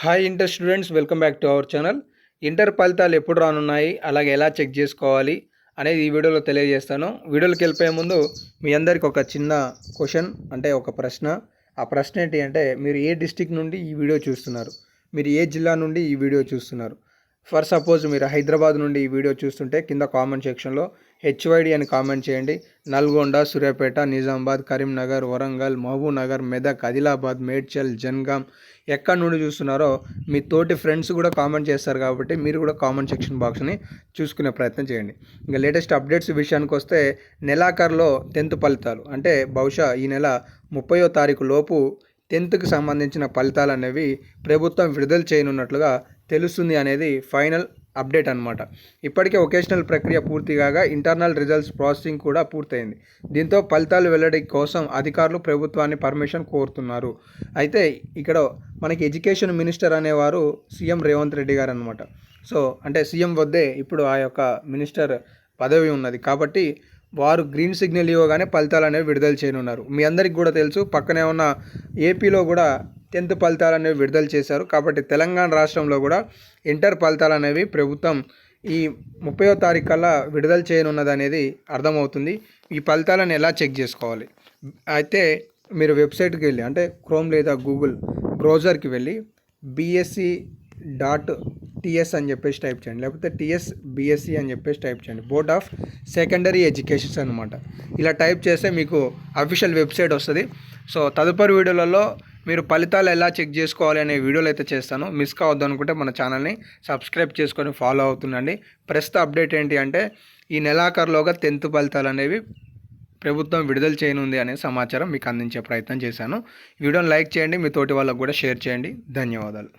Hi inter students, welcome back to our channel. Inter ఫలితాలు ఎప్పుడు రానున్నాయి, అలాగే ఎలా చెక్ చేసుకోవాలి అనేది ఈ వీడియోలో తెలియజేస్తాను. వీడియోలోకి వెళ్ళిపోయే ముందు మీ అందరికి ఒక చిన్న క్వశ్చన్, అంటే ఒక ప్రశ్న. ఆ ప్రశ్న ఏంటి అంటే, మీరు ఏ డిస్టిక్ నుండి ఈ వీడియో చూస్తున్నారు, మీరు ఏ జిల్లా నుండి ఈ వీడియో చూస్తున్నారు. ఫర్ సపోజ్ మీరు హైదరాబాద్ నుండి ఈ వీడియో చూస్తుంటే కింద కామెంట్ సెక్షన్లో హెచ్వైడి అని కామెంట్ చేయండి. నల్గొండ, సూర్యాపేట, నిజామాబాద్, కరీంనగర్, వరంగల్, మహబూబ్నగర్, మెదక్, ఆదిలాబాద్, మేడ్చల్, జన్గాం ఎక్కడి నుండి చూస్తున్నారో మీ తోటి ఫ్రెండ్స్ కూడా కామెంట్ చేస్తారు, కాబట్టి మీరు కూడా కామెంట్ సెక్షన్ బాక్స్ని చూసుకునే ప్రయత్నం చేయండి. ఇంకా లేటెస్ట్ అప్డేట్స్ విషయానికి వస్తే, నెలాఖరులో 10th ఫలితాలు, అంటే బహుశా ఈ నెల 30వ తారీఖు లోపు 10th సంబంధించిన ఫలితాలు అనేవి ప్రభుత్వం విడుదల చేయనున్నట్లుగా తెలుస్తుంది అనేది ఫైనల్ అప్డేట్ అనమాట. ఇప్పటికే ఒకేషనల్ ప్రక్రియ పూర్తి కాగా ఇంటర్నల్ రిజల్ట్స్ ప్రాసెసింగ్ కూడా పూర్తయింది. దీంతో ఫలితాలు వెల్లడి కోసం అధికారులు ప్రభుత్వాన్ని పర్మిషన్ కోరుతున్నారు. అయితే ఇక్కడ మనకి ఎడ్యుకేషన్ మినిస్టర్ అనేవారు సీఎం రేవంత్ రెడ్డి గారు అనమాట. సో అంటే సీఎం వద్దే ఇప్పుడు ఆ యొక్క మినిస్టర్ పదవి ఉన్నది, కాబట్టి వారు గ్రీన్ సిగ్నల్ ఇవ్వగానే ఫలితాలు అనేవి విడుదల చేయనున్నారు. మీ అందరికి కూడా తెలుసు, పక్కనే ఉన్న ఏపీలో కూడా 10th ఫలితాలు అనేవి విడుదల చేశారు. కాబట్టి తెలంగాణ రాష్ట్రంలో కూడా ఇంటర్ ఫలితాలు అనేవి ప్రభుత్వం ఈ 30వ తారీఖు కల్లా విడుదల చేయనున్నది అనేది అర్థమవుతుంది. ఈ ఫలితాలను ఎలా చెక్ చేసుకోవాలి అయితే, మీరు వెబ్సైట్కి వెళ్ళి, అంటే క్రోమ్ లేదా గూగుల్ బ్రౌజర్కి వెళ్ళి bsc.ts అని చెప్పేసి టైప్ చేయండి, లేకపోతే TSBSc అని చెప్పేసి టైప్ చేయండి. బోర్డ్ ఆఫ్ సెకండరీ ఎడ్యుకేషన్స్ అనమాట. ఇలా టైప్ చేస్తే మీకు అఫీషియల్ వెబ్సైట్ వస్తుంది. సో తదుపరి వీడియోలలో మీరు ఫలితాలు ఎలా చెక్ చేసుకోవాలి అనే వీడియోలు అయితే చేస్తాను. మిస్ కావద్దు అనుకుంటే మన ఛానల్ని సబ్స్క్రైబ్ చేసుకొని ఫాలో అవుతుండండి. ప్రస్తుత అప్డేట్ ఏంటి అంటే, ఈ నెలాఖరులోగా 10th ఫలితాలు అనేవి ప్రభుత్వం విడుదల చేయనుంది అనే సమాచారం మీకు అందించే ప్రయత్నం చేశాను. వీడియోని లైక్ చేయండి, మీ తోటి వాళ్ళకు కూడా షేర్ చేయండి. ధన్యవాదాలు.